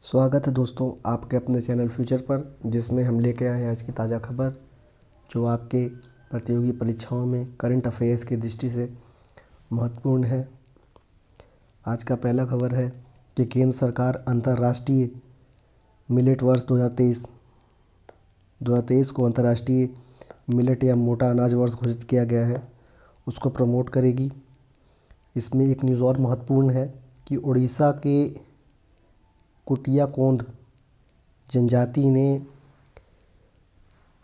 स्वागत है दोस्तों आपके अपने चैनल फ्यूचर पर, जिसमें हम लेके आए हैं आज की ताज़ा खबर जो आपके प्रतियोगी परीक्षाओं में करंट अफेयर्स की दृष्टि से महत्वपूर्ण है। आज का पहला खबर है कि केंद्र सरकार अंतर्राष्ट्रीय मिलेट वर्ष 2023 को अंतर्राष्ट्रीय मिलेट या मोटा अनाज वर्ष घोषित किया गया है, उसको प्रमोट करेगी। इसमें एक न्यूज़ और महत्वपूर्ण है कि उड़ीसा के कुटियाकोंड जनजाति ने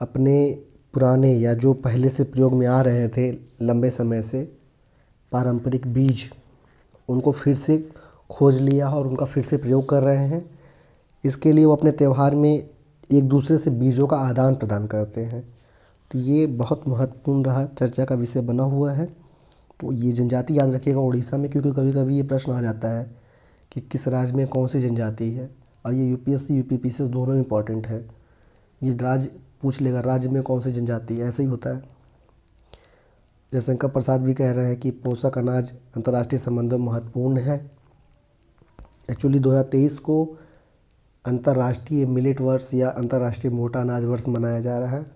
अपने पुराने या जो पहले से प्रयोग में आ रहे थे लंबे समय से पारंपरिक बीज, उनको फिर से खोज लिया और उनका फिर से प्रयोग कर रहे हैं। इसके लिए वो अपने त्यौहार में एक दूसरे से बीजों का आदान प्रदान करते हैं। तो ये बहुत महत्वपूर्ण रहा, चर्चा का विषय बना हुआ है। तो ये जनजाति याद रखिएगा उड़ीसा में, क्योंकि कभी कभी ये प्रश्न आ जाता है कि किस राज्य में कौन सी जनजाति है, और ये यूपीएससी यूपीपीसीएस दोनों इंपॉर्टेंट है। ये राज्य पूछ लेगा राज्य में कौन सी जनजाति है, ऐसे ही होता है। जयशंकर प्रसाद भी कह रहे हैं कि पोषक अनाज अंतर्राष्ट्रीय संबंधों में महत्वपूर्ण है। एक्चुअली 2023 को अंतर्राष्ट्रीय मिलेट वर्ष या अंतर्राष्ट्रीय मोटा अनाज वर्ष मनाया जा रहा है।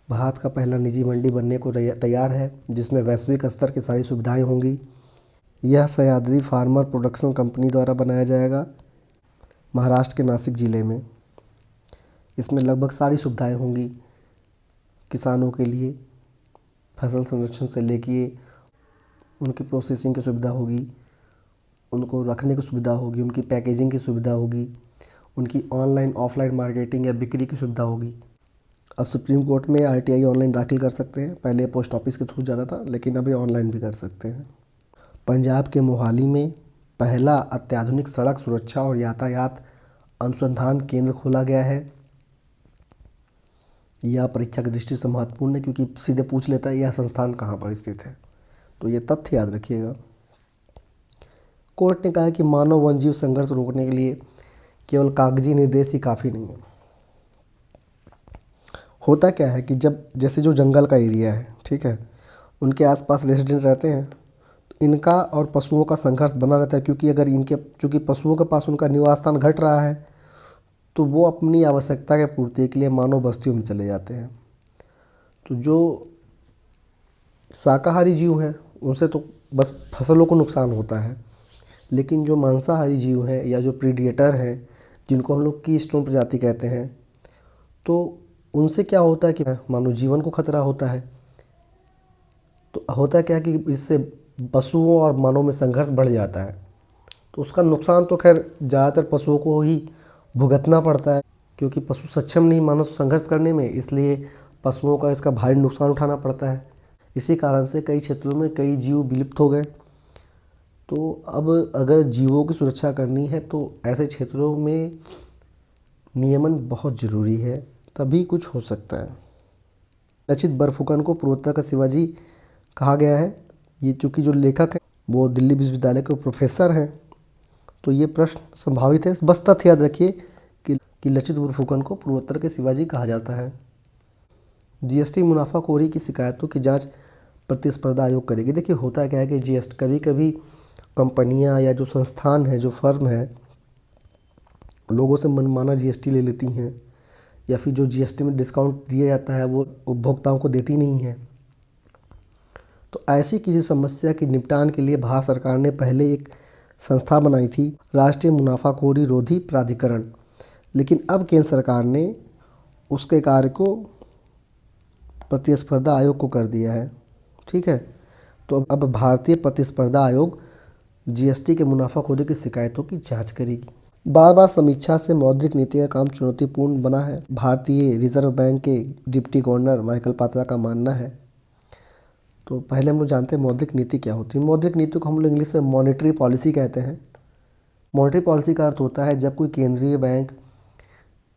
भारत का पहला निजी मंडी बनने को तैयार है, जिसमें वैश्विक स्तर की सारी सुविधाएं होंगी। यह सह्याद्री फार्मर प्रोडक्शन कंपनी द्वारा बनाया जाएगा महाराष्ट्र के नासिक ज़िले में। इसमें लगभग सारी सुविधाएं होंगी किसानों के लिए। फसल संरक्षण से लेके उनकी प्रोसेसिंग की सुविधा होगी, उनको रखने की सुविधा होगी, उनकी पैकेजिंग की सुविधा होगी, उनकी ऑनलाइन ऑफलाइन मार्केटिंग या बिक्री की सुविधा होगी। अब सुप्रीम कोर्ट में आरटीआई ऑनलाइन दाखिल कर सकते हैं। पहले पोस्ट ऑफिस के थ्रू जाता था, लेकिन अभी ऑनलाइन भी कर सकते हैं। पंजाब के मोहाली में पहला अत्याधुनिक सड़क सुरक्षा और यातायात अनुसंधान केंद्र खोला गया है। यह परीक्षा की दृष्टि से महत्वपूर्ण है, क्योंकि सीधे पूछ लेता है यह संस्थान कहाँ पर स्थित है, तो ये तथ्य याद रखिएगा। कोर्ट ने कहा कि मानव वन्यजीव संघर्ष रोकने के लिए केवल कागजी निर्देश ही काफ़ी नहीं है। होता क्या है कि जब जैसे जो जंगल का एरिया है, ठीक है, उनके आसपास रेजिडेंट रहते हैं, तो इनका और पशुओं का संघर्ष बना रहता है। क्योंकि अगर चूँकि पशुओं के पास उनका निवास स्थान घट रहा है, तो वो अपनी आवश्यकता के पूर्ति के लिए मानव बस्तियों में चले जाते हैं। तो जो शाकाहारी जीव हैं उनसे तो बस फसलों को नुकसान होता है, लेकिन जो मांसाहारी जीव हैं या जो प्रीडेटर हैं, जिनको हम लोग कीस्टोन प्रजाति कहते हैं, तो उनसे क्या होता है कि मानव जीवन को खतरा होता है। तो होता क्या कि इससे पशुओं और मानव में संघर्ष बढ़ जाता है। तो उसका नुकसान तो खैर ज़्यादातर पशुओं को ही भुगतना पड़ता है, क्योंकि पशु सक्षम नहीं मानव संघर्ष करने में, इसलिए पशुओं का इसका भारी नुकसान उठाना पड़ता है। इसी कारण से कई क्षेत्रों में कई जीव विलुप्त हो गए। तो अब अगर जीवों की सुरक्षा करनी है तो ऐसे क्षेत्रों में नियमन बहुत ज़रूरी है, तभी कुछ हो सकता है। लचित बरफुकन को पूर्वोत्तर का शिवाजी कहा गया है। ये चूँकि जो लेखक है वो दिल्ली विश्वविद्यालय के प्रोफेसर हैं, तो ये प्रश्न संभावित है। बस तथ्य याद रखिए कि लचित बरफुकन को पूर्वोत्तर के शिवाजी कहा जाता है। जीएसटी मुनाफाखोरी की शिकायतों की जांच प्रतिस्पर्धा आयोग करेगी। देखिए होता क्या है कि जीएसटी कभी कभी कंपनियां या जो संस्थान है, जो फर्म है, लोगों से मनमाना जीएसटी ले लेती हैं, या फिर जो जीएसटी में डिस्काउंट दिया जाता है वो उपभोक्ताओं को देती नहीं है। तो ऐसी किसी समस्या के निपटान के लिए भारत सरकार ने पहले एक संस्था बनाई थी, राष्ट्रीय मुनाफाखोरी रोधी प्राधिकरण। लेकिन अब केंद्र सरकार ने उसके कार्य को प्रतिस्पर्धा आयोग को कर दिया है, ठीक है। तो अब भारतीय प्रतिस्पर्धा आयोग जीएसटी के मुनाफाखोरी की शिकायतों की जांच करेगी। बार बार समीक्षा से मौद्रिक नीति का काम चुनौतीपूर्ण बना है, भारतीय रिजर्व बैंक के डिप्टी गवर्नर माइकल पात्रा का मानना है। तो पहले हम लोग जानते हैं मौद्रिक नीति क्या होती है। मौद्रिक नीति को हम लोग इंग्लिश में मॉनेटरी पॉलिसी कहते हैं। मॉनेटरी पॉलिसी का अर्थ होता है जब कोई केंद्रीय बैंक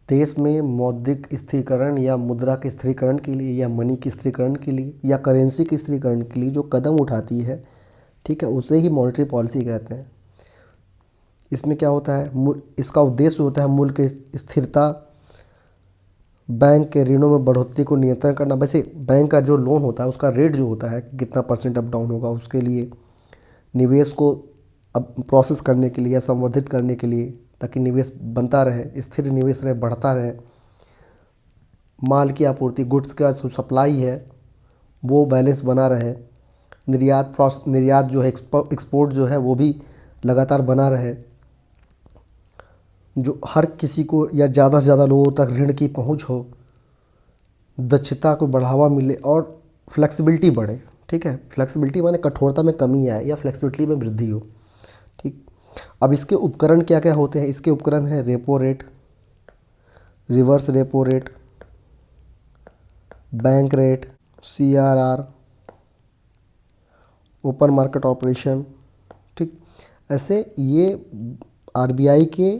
देश में मौद्रिक स्थिरीकरण या मुद्रा के स्थिरीकरण के लिए या मनी के स्थिरीकरण के लिए या करेंसी के स्थिरीकरण के लिए जो कदम उठाती है, ठीक है, उसे ही मॉनेटरी पॉलिसी कहते हैं। इसमें क्या होता है, इसका उद्देश्य होता है मूल्य की स्थिरता, बैंक के ऋणों में बढ़ोतरी को नियंत्रण करना। वैसे बैंक का जो लोन होता है उसका रेट जो होता है कितना परसेंट अप डाउन होगा, उसके लिए निवेश को अब प्रोसेस करने के लिए या संवर्धित करने के लिए, ताकि निवेश बनता रहे, स्थिर निवेश रहे, बढ़ता रहे, माल की आपूर्ति, गुड्स का जो सप्लाई है वो बैलेंस बना रहे, निर्यात जो है, एक्सपोर्ट जो है वो भी लगातार बना रहे, जो हर किसी को या ज़्यादा से ज़्यादा लोगों तक ऋण की पहुंच हो, दक्षता को बढ़ावा मिले और फ्लेक्सिबिलिटी बढ़े। ठीक है, फ्लेक्सिबिलिटी माने कठोरता में कमी आए या फ्लेक्सिबिलिटी में वृद्धि हो। ठीक, अब इसके उपकरण क्या क्या होते हैं? इसके उपकरण है repo rate, reverse repo rate, bank rate, CRR, open market operation. ठीक, ऐसे ये RBI के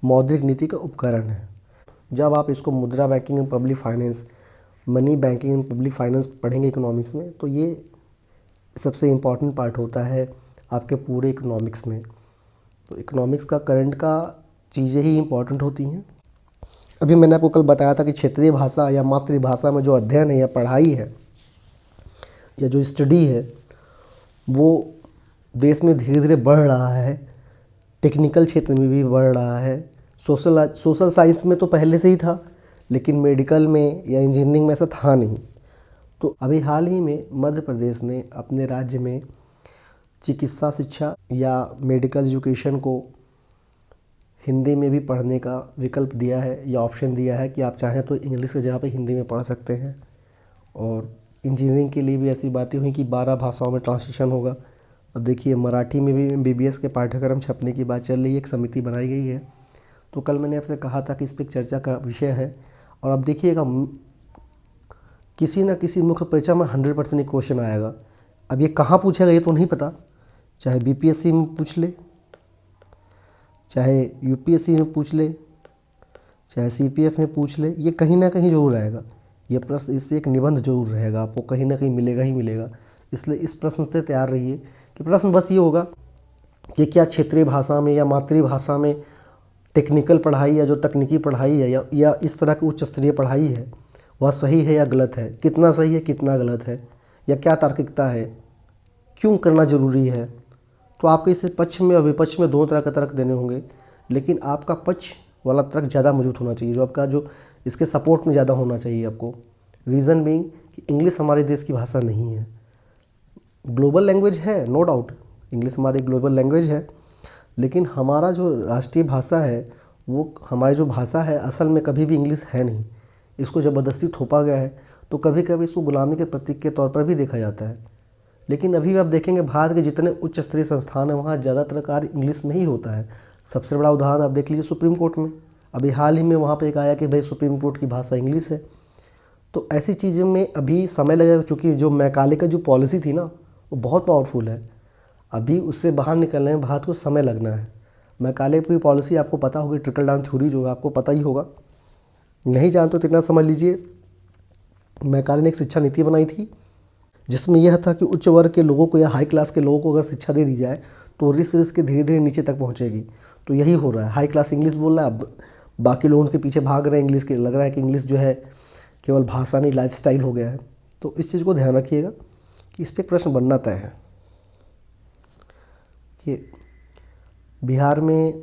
मौद्रिक नीति का उपकरण है। जब आप इसको मुद्रा banking and public finance, money banking and public finance पढ़ेंगे इकोनॉमिक्स में, तो ये सबसे इम्पॉर्टेंट पार्ट होता है आपके पूरे इकोनॉमिक्स में। तो इकोनॉमिक्स का करंट का चीज़ें ही इम्पॉर्टेंट होती हैं। अभी मैंने आपको कल बताया था कि क्षेत्रीय भाषा या मातृभाषा में जो अध्ययन है या पढ़ाई है या जो स्टडी है वो देश में धीरे धीरे बढ़ रहा है, टेक्निकल क्षेत्र में भी बढ़ रहा है। सोशल साइंस में तो पहले से ही था, लेकिन मेडिकल में या इंजीनियरिंग में ऐसा था नहीं। तो अभी हाल ही में मध्य प्रदेश ने अपने राज्य में चिकित्सा शिक्षा या मेडिकल एजुकेशन को हिंदी में भी पढ़ने का विकल्प दिया है या ऑप्शन दिया है कि आप चाहें तो इंग्लिश की जगह पे हिंदी में पढ़ सकते हैं। और इंजीनियरिंग के लिए भी ऐसी बातें हुई कि 12 भाषाओं में ट्रांसलेशन होगा। अब देखिए मराठी में भी MBBS के पाठ्यक्रम छपने की बात चल रही है, एक समिति बनाई गई है। तो कल मैंने आपसे कहा था कि इस पर चर्चा का विषय है। और अब देखिएगा किसी न किसी मुख्य परीक्षा में 100% क्वेश्चन आएगा। अब ये कहाँ पूछेगा ये तो नहीं पता, चाहे BPSC में पूछ ले, चाहे UPSC में पूछ ले, चाहे CPF में पूछ ले, ये कहीं ना कहीं जरूर आएगा। ये प्रश्न, इससे एक निबंध जरूर रहेगा, आपको कहीं ना कहीं मिलेगा ही मिलेगा। इसलिए इस प्रश्न से तैयार रहिए कि प्रश्न बस ये होगा कि क्या क्षेत्रीय भाषा में या मातृभाषा में टेक्निकल पढ़ाई या जो तकनीकी पढ़ाई है या इस तरह की उच्च स्तरीय पढ़ाई है वह सही है या गलत है, कितना सही है कितना गलत है, या क्या तार्किकता है, क्यों करना ज़रूरी है। तो आपको इसे पक्ष में और विपक्ष में दोनों तरह का तर्क देने होंगे, लेकिन आपका पक्ष वाला तर्क ज़्यादा मजबूत होना चाहिए, जो आपका जो इसके सपोर्ट में ज़्यादा होना चाहिए आपको। रीज़न बीइंग कि इंग्लिश हमारे देश की भाषा नहीं है, ग्लोबल लैंग्वेज है, नो डाउट इंग्लिश हमारी ग्लोबल लैंग्वेज है, लेकिन हमारा जो राष्ट्रीय भाषा है वो हमारी जो भाषा है असल में कभी भी इंग्लिश है नहीं। इसको ज़बरदस्ती थोपा गया है, तो कभी कभी इसको गुलामी के प्रतीक के तौर पर भी देखा जाता है। लेकिन अभी भी आप देखेंगे भारत के जितने उच्च स्तरीय संस्थान हैं वहाँ ज़्यादातर कार्य इंग्लिश में ही होता है। सबसे बड़ा उदाहरण आप देख लीजिए सुप्रीम कोर्ट में, अभी हाल ही में वहाँ पे एक आया कि भाई सुप्रीम कोर्ट की भाषा इंग्लिश है। तो ऐसी चीज़ों में अभी समय लगेगा, चूँकि जो मैकाले का जो पॉलिसी थी ना वो बहुत पावरफुल है, अभी उससे बाहर निकलने में भारत को समय लगना है। मैकाले की पॉलिसी आपको पता होगी, ट्रिकल डाउन थ्योरी जो है आपको पता ही होगा, नहीं जानते तो इतना समझ लीजिए। मैकाले ने एक शिक्षा नीति बनाई थी जिसमें यह था कि उच्च वर्ग के लोगों को या हाई क्लास के लोगों को अगर शिक्षा दे दी जाए तो रिस रिस के धीरे धीरे नीचे तक पहुंचेगी। तो यही हो रहा है, हाई क्लास इंग्लिश बोल रहा है, अब बाकी लोगों के पीछे भाग रहे हैं इंग्लिश के, लग रहा है कि इंग्लिश जो है केवल भाषा नहीं लाइफस्टाइल हो गया है। तो इस चीज़ को ध्यान रखिएगा कि इस पर प्रश्न बनना तय है कि बिहार में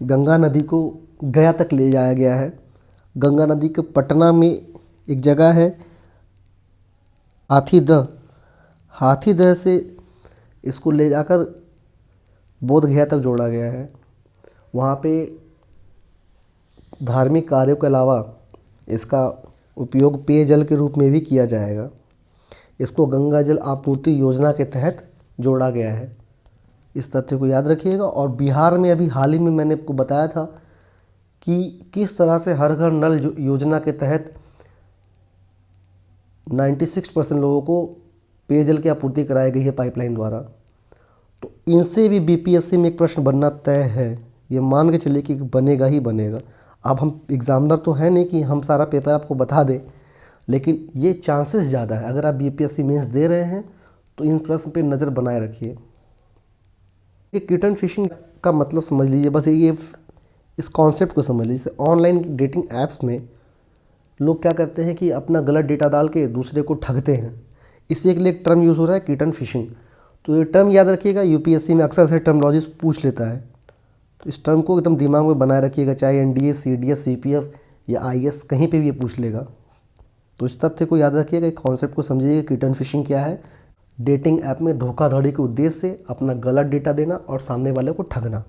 गंगा नदी को गया तक ले जाया गया है। गंगा नदी के पटना में एक जगह है हाथीदह से इसको ले जाकर बोध गया तक जोड़ा गया है। वहाँ पे धार्मिक कार्यों के अलावा इसका उपयोग पेयजल के रूप में भी किया जाएगा। इसको गंगा जल आपूर्ति योजना के तहत जोड़ा गया है, इस तथ्य को याद रखिएगा। और बिहार में अभी हाल ही में मैंने आपको बताया था कि किस तरह से हर घर नल योजना के तहत 96% लोगों को पेयजल की आपूर्ति कराई गई है पाइपलाइन द्वारा। तो इनसे भी BPSC में एक प्रश्न बनना तय है, ये मान के चलिए कि बनेगा ही बनेगा। अब हम एग्जामिनर तो है नहीं कि हम सारा पेपर आपको बता दें, लेकिन ये चांसेस ज़्यादा है। अगर आप BPSC मेंस दे रहे हैं तो इन प्रश्न पे नज़र बनाए रखिए। ये किटन फिशिंग का मतलब समझ लीजिए, बस ये इस कॉन्सेप्ट को समझ लीजिए। जैसे ऑनलाइन डेटिंग ऐप्स में लोग क्या करते हैं कि अपना गलत डेटा डाल के दूसरे को ठगते हैं, इससे एक लिए एक टर्म यूज़ हो रहा है किटन फिशिंग। तो ये टर्म याद रखिएगा, यूपीएससी में अक्सर से टर्मोलॉजी पूछ लेता है, तो इस टर्म को एकदम दिमाग में बनाए रखिएगा, चाहे एनडीए, सीडीएस, सीपीएफ या आईएएस कहीं पे भी ये पूछ लेगा। तो इस तथ्य को याद रखिएगा, कॉन्सेप्ट को समझिएगा, किटन फिशिंग क्या है। डेटिंग ऐप में धोखाधड़ी के उद्देश्य से अपना गलत डेटा देना और सामने वाले को ठगना।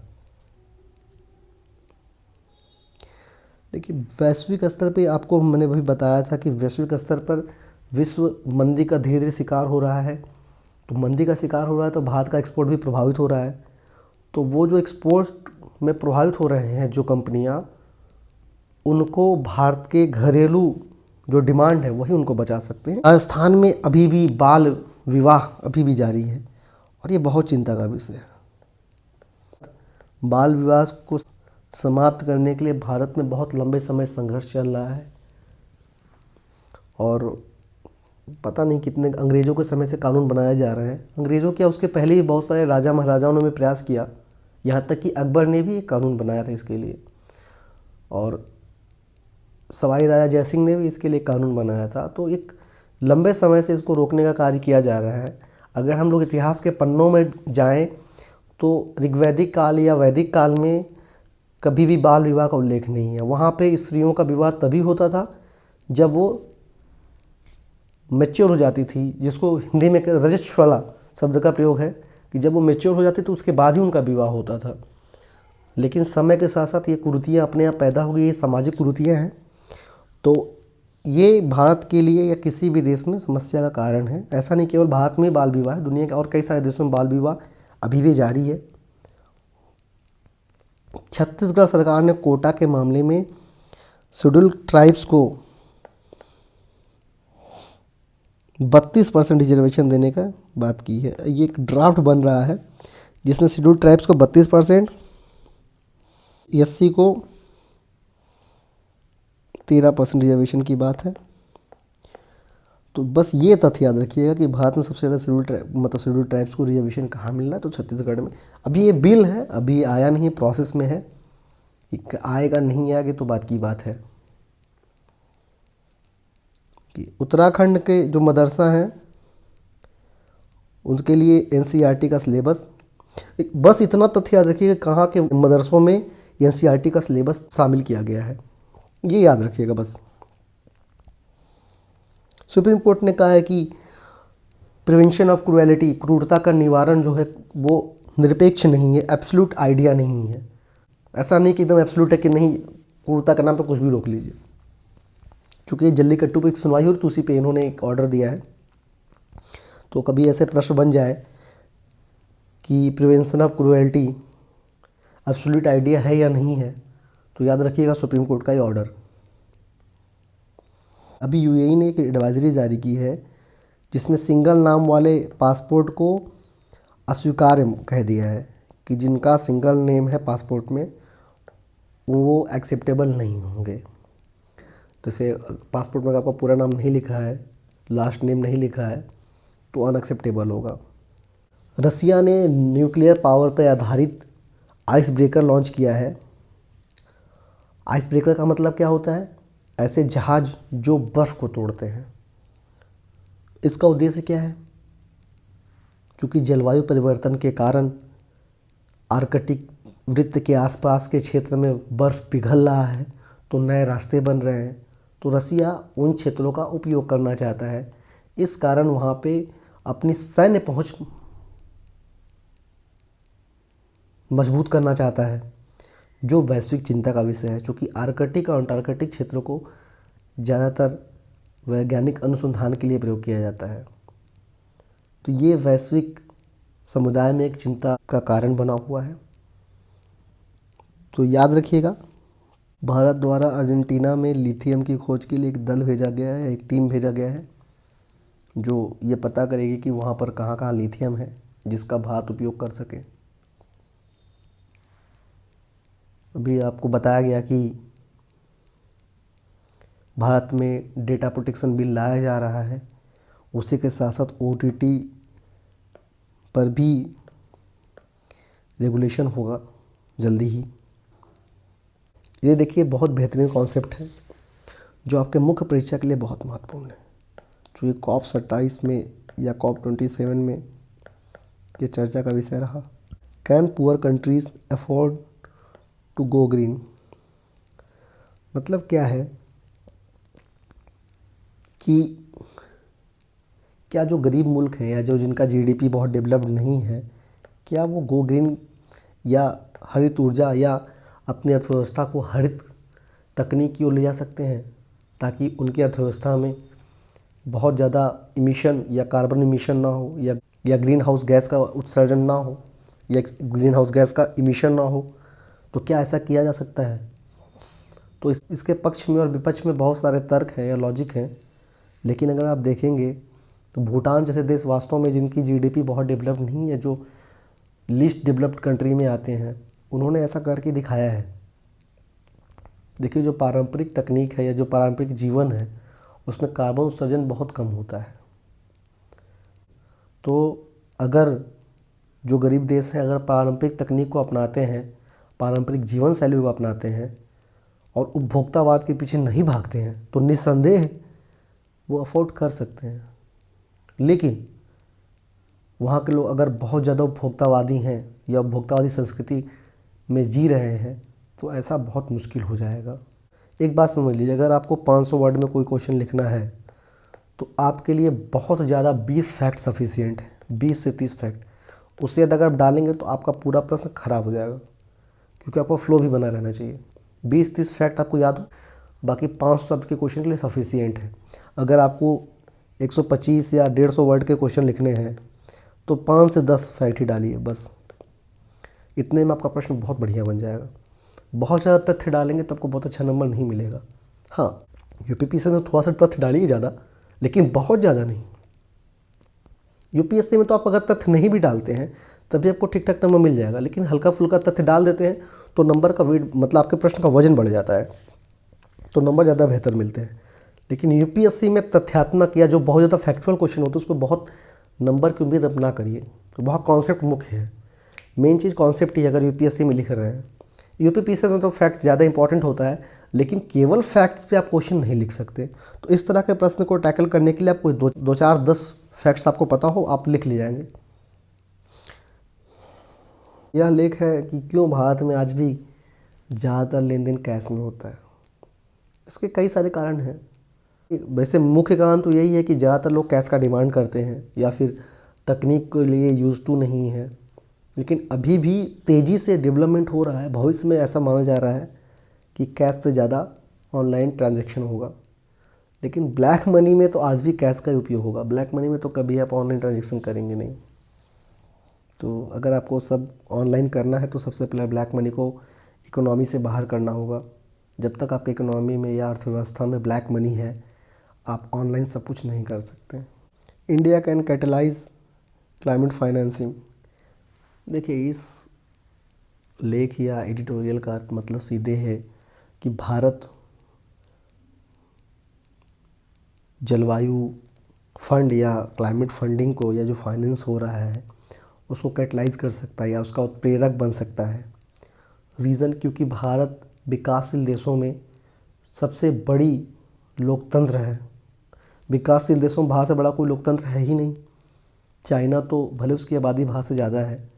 देखिए, वैश्विक स्तर पे आपको मैंने वही बताया था कि वैश्विक स्तर पर विश्व मंदी का धीरे धीरे शिकार हो रहा है। तो मंदी का शिकार हो रहा है तो भारत का एक्सपोर्ट भी प्रभावित हो रहा है। तो वो जो एक्सपोर्ट में प्रभावित हो रहे हैं जो कंपनियां, उनको भारत के घरेलू जो डिमांड है वही उनको बचा सकते हैं। राजस्थान में अभी भी बाल विवाह अभी भी जारी है और ये बहुत चिंता का विषय है। बाल विवाह को समाप्त करने के लिए भारत में बहुत लंबे समय संघर्ष चल रहा है और पता नहीं कितने अंग्रेज़ों के समय से कानून बनाए जा रहे हैं। अंग्रेज़ों क्या, उसके पहले भी बहुत सारे राजा महाराजाओं ने भी प्रयास किया, यहाँ तक कि अकबर ने भी एक कानून बनाया था इसके लिए, और सवाई राजा जयसिंह ने भी इसके लिए कानून बनाया था। तो एक लंबे समय से इसको रोकने का कार्य किया जा रहा है। अगर हम लोग इतिहास के पन्नों में जाएं तो ऋग्वैदिक काल या वैदिक काल में कभी भी बाल विवाह का उल्लेख नहीं है। वहाँ पे स्त्रियों का विवाह तभी होता था जब वो मैच्योर हो जाती थी, जिसको हिंदी में रजस्वला शब्द का प्रयोग है कि जब वो मैच्योर हो जाती तो उसके बाद ही उनका विवाह होता था। लेकिन समय के साथ साथ ये कुरीतियाँ अपने आप पैदा हो गई, ये सामाजिक कुरीतियाँ हैं। तो ये भारत के लिए या किसी भी देश में समस्या का कारण है। ऐसा नहीं केवल भारत में बाल विवाह है, दुनिया के और कई सारे देशों में बाल विवाह अभी भी जारी है। छत्तीसगढ़ सरकार ने कोटा के मामले में शेड्यूल ट्राइब्स को 32% रिजर्वेशन देने का बात की है। ये एक ड्राफ्ट बन रहा है जिसमें शेड्यूल ट्राइब्स को 32%, एससी को 13% रिजर्वेशन की बात है। तो बस ये तथ्य याद रखिएगा कि भारत में सबसे ज़्यादा शेड्यूल ट्राइब्स को रिजर्वेशन कहाँ मिल रहा है, तो छत्तीसगढ़ में। अभी ये बिल है, अभी आया नहीं, प्रोसेस में है, आएगा नहीं आएगा तो बात की बात है। कि उत्तराखंड के जो मदरसा हैं उनके लिए एनसीईआरटी का सिलेबस, बस इतना तथ्य याद रखिएगा कहाँ के मदरसों में एनसीईआरटी का सिलेबस शामिल किया गया है, ये याद रखिएगा बस। सुप्रीम कोर्ट ने कहा है कि प्रिवेंशन ऑफ क्रूएलिटी, क्रूरता का निवारण जो है वो निरपेक्ष नहीं है, एब्सोल्यूट आइडिया नहीं है। ऐसा नहीं कि एकदम एब्सोल्यूट है कि नहीं, क्रूरता के नाम पे कुछ भी रोक लीजिए। क्योंकि जल्लीकट्टू पे एक सुनवाई हो रही थी, उसी पे इन्होंने एक ऑर्डर दिया है। तो कभी ऐसे प्रश्न बन जाए कि prevention of cruelty absolute idea है या नहीं है, तो याद रखिएगा सुप्रीम कोर्ट का ये ऑर्डर। अभी यूएई ने एक एडवाइजरी जारी की है जिसमें सिंगल नाम वाले पासपोर्ट को अस्वीकार्य कह दिया है कि जिनका सिंगल नेम है पासपोर्ट में वो एक्सेप्टेबल नहीं होंगे। जैसे पासपोर्ट में आपका पूरा नाम नहीं लिखा है, लास्ट नेम नहीं लिखा है, तो अनएक्सेप्टेबल होगा। रसिया ने न्यूक्लियर पावर पर आधारित आइस ब्रेकर लॉन्च किया है। आइस ब्रेकर का मतलब क्या होता है? ऐसे जहाज जो बर्फ़ को तोड़ते हैं। इसका उद्देश्य क्या है? क्योंकि जलवायु परिवर्तन के कारण आर्कटिक वृत्त के आसपास के क्षेत्र में बर्फ़ पिघल रहा है, तो नए रास्ते बन रहे हैं। तो रसिया उन क्षेत्रों का उपयोग करना चाहता है, इस कारण वहाँ पे अपनी सैन्य पहुँच मजबूत करना चाहता है, जो वैश्विक चिंता का विषय है। क्योंकि आर्कटिक और अंटार्कटिक क्षेत्रों को ज़्यादातर वैज्ञानिक अनुसंधान के लिए प्रयोग किया जाता है। तो ये वैश्विक समुदाय में एक चिंता का कारण बना हुआ है। तो याद रखिएगा, भारत द्वारा अर्जेंटीना में लिथियम की खोज के लिए एक दल भेजा गया है, एक टीम भेजा गया है, जो ये पता करेगी कि वहाँ पर कहाँ कहाँ लिथियम है जिसका भारत उपयोग कर सके। अभी आपको बताया गया कि भारत में डेटा प्रोटेक्शन बिल लाया जा रहा है, उसी के साथ साथ ओटीटी पर भी रेगुलेशन होगा जल्दी ही। ये देखिए बहुत बेहतरीन कॉन्सेप्ट है जो आपके मुख्य परीक्षा के लिए बहुत महत्वपूर्ण है। जो ये COP 27 में या COP 27 में ये चर्चा का विषय रहा। Can poor countries afford to go green? मतलब क्या है कि क्या जो गरीब मुल्क हैं या जो जिनका जीडीपी बहुत डेवलप्ड नहीं है, क्या वो गो ग्रीन या हरित ऊर्जा या अपनी अर्थव्यवस्था को हरित तकनीक की ओर ले जा सकते हैं, ताकि उनकी अर्थव्यवस्था में बहुत ज़्यादा इमिशन या कार्बन इमिशन ना हो, या ग्रीन हाउस गैस का उत्सर्जन ना हो, या ग्रीन हाउस गैस का इमिशन ना हो? तो क्या ऐसा किया जा सकता है? तो इसके पक्ष में और विपक्ष में बहुत सारे तर्क हैं या लॉजिक हैं, लेकिन अगर आप देखेंगे तो भूटान जैसे देश वास्तव में जिनकी जीडीपी बहुत डेवलप्ड नहीं है, जो लीस्ट डेवलप्ड कंट्री में आते हैं, उन्होंने ऐसा करके दिखाया है। देखिए, जो पारंपरिक तकनीक है या जो पारंपरिक जीवन है, उसमें कार्बन उत्सर्जन बहुत कम होता है। तो अगर जो गरीब देश हैं अगर पारंपरिक तकनीक को अपनाते हैं, पारंपरिक जीवन शैली को अपनाते हैं और उपभोक्तावाद के पीछे नहीं भागते हैं, तो निस्संदेह वो अफोर्ड कर सकते हैं। लेकिन वहाँ के लोग अगर बहुत ज़्यादा उपभोक्तावादी हैं या उपभोक्तावादी संस्कृति में जी रहे हैं, तो ऐसा बहुत मुश्किल हो जाएगा। एक बात समझ लीजिए, अगर आपको 500 वर्ड में कोई क्वेश्चन लिखना है तो आपके लिए बहुत ज़्यादा 20 फैक्ट सफिशिएंट है, 20 से 30 फैक्ट। उससे ज़्यादा अगर आप डालेंगे तो आपका पूरा प्रश्न खराब हो जाएगा, क्योंकि आपको फ्लो भी बना रहना चाहिए। 20-30 फैक्ट आपको याद हो, बाकी 500 शब्द के क्वेश्चन के लिए सफिशिएंट है। अगर आपको 125 या 150 वर्ड के क्वेश्चन लिखने हैं तो 5 से 10 फैक्ट ही डालिए बस। इतने में आपका प्रश्न बहुत बढ़िया बन जाएगा। बहुत ज़्यादा तथ्य डालेंगे तो आपको बहुत अच्छा नंबर नहीं मिलेगा। हाँ, यूपीपीएससी में थोड़ा सा तथ्य डालिए ज़्यादा, लेकिन बहुत ज़्यादा नहीं। यूपीएससी में तो आप अगर तथ्य नहीं भी डालते हैं तभी आपको ठीक ठाक नंबर मिल जाएगा, लेकिन हल्का फुल्का तथ्य डाल देते हैं तो नंबर का वेट, मतलब आपके प्रश्न का वजन बढ़ जाता है, तो नंबर ज़्यादा बेहतर मिलते हैं। लेकिन यूपीएससी में तथ्यात्मक या जो बहुत ज़्यादा फैक्चुअल क्वेश्चन होते हैं उस पर बहुत नंबर की उम्मीद अब ना करिए। तो बहुत कॉन्सेप्ट मुख्य है, मेन चीज़ कॉन्सेप्ट ही अगर यूपीएससी में लिख रहे हैं। यूपीपीएससी में तो फैक्ट ज़्यादा इंपॉर्टेंट होता है, लेकिन केवल फैक्ट्स पे आप क्वेश्चन नहीं लिख सकते। तो इस तरह के प्रश्न को टैकल करने के लिए आपको 2-4-10 फैक्ट्स आपको पता हो, आप लिख ले जाएंगे। यह लेख है कि क्यों भारत में आज भी ज़्यादातर लेन देन कैश में होता है। इसके कई सारे कारण हैं। वैसे मुख्य कारण तो यही है कि ज़्यादातर लोग कैश का डिमांड करते हैं या फिर तकनीक के लिए यूज़ टू नहीं है। लेकिन अभी भी तेज़ी से डेवलपमेंट हो रहा है। भविष्य में ऐसा माना जा रहा है कि कैश से ज़्यादा ऑनलाइन ट्रांजैक्शन होगा। लेकिन ब्लैक मनी में तो आज भी कैश का ही उपयोग होगा। ब्लैक मनी में तो कभी आप ऑनलाइन ट्रांजैक्शन करेंगे नहीं। तो अगर आपको सब ऑनलाइन करना है तो सबसे पहले ब्लैक मनी को इकोनॉमी से बाहर करना होगा। जब तक आपके इकोनॉमी में या अर्थव्यवस्था में ब्लैक मनी है, आप ऑनलाइन सब कुछ नहीं कर सकते। India can catalyse climate financing. देखिए, इस लेख या एडिटोरियल का मतलब सीधे है कि भारत जलवायु फंड या क्लाइमेट फंडिंग को, या जो फाइनेंस हो रहा है उसको कैटलाइज कर सकता है या उसका उत्प्रेरक बन सकता है। रीज़न, क्योंकि भारत विकासशील देशों में सबसे बड़ी लोकतंत्र है। विकासशील देशों में भारत से बड़ा कोई लोकतंत्र है ही नहीं। चाइना तो भले उसकी आबादी भारत से ज़्यादा है,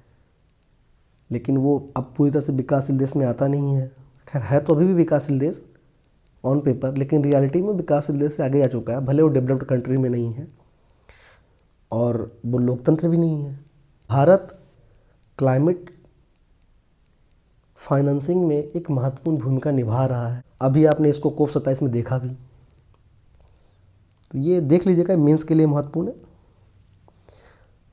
लेकिन वो अब पूरी तरह से विकासशील देश में आता नहीं है। खैर, है तो अभी भी विकासशील देश ऑन पेपर, लेकिन रियलिटी में विकासशील देश से आगे आ चुका है। भले वो डेवलप्ड कंट्री में नहीं है और वो लोकतंत्र भी नहीं है। भारत क्लाइमेट फाइनेंसिंग में एक महत्वपूर्ण भूमिका निभा रहा है। अभी आपने इसको कोप 27 में देखा भी, तो ये देख लीजिएगा, मेंस के लिए महत्वपूर्ण है।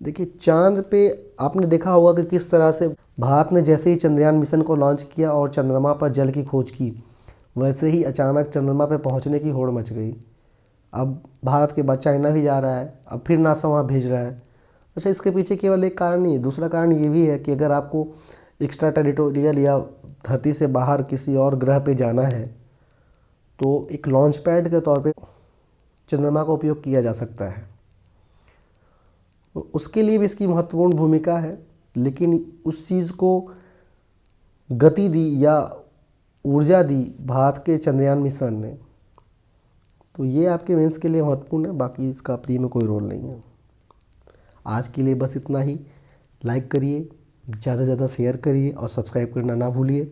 देखिए, चांद पे आपने देखा होगा कि किस तरह से भारत ने जैसे ही चंद्रयान मिशन को लॉन्च किया और चंद्रमा पर जल की खोज की, वैसे ही अचानक चंद्रमा पे पहुंचने की होड़ मच गई। अब भारत के बाद चाइना भी जा रहा है, अब फिर नासा वहाँ भेज रहा है। अच्छा, इसके पीछे केवल एक कारण नहीं है, दूसरा कारण ये भी है कि अगर आपको एक्स्ट्रा टेरिटोरियल या धरती से बाहर किसी और ग्रह पे जाना है तो एक लॉन्च पैड के तौर पे चंद्रमा का उपयोग किया जा सकता है। तो उसके लिए भी इसकी महत्वपूर्ण भूमिका है, लेकिन उस चीज़ को गति दी या ऊर्जा दी भारत के चंद्रयान मिशन ने। तो ये आपके मेंस के लिए महत्वपूर्ण है, बाकी इसका प्री में कोई रोल नहीं है। आज के लिए बस इतना ही। लाइक करिए, ज़्यादा से ज़्यादा शेयर करिए और सब्सक्राइब करना ना भूलिए।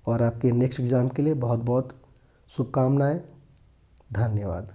और आपके नेक्स्ट एग्ज़ाम के लिए बहुत बहुत शुभकामनाएँ। धन्यवाद।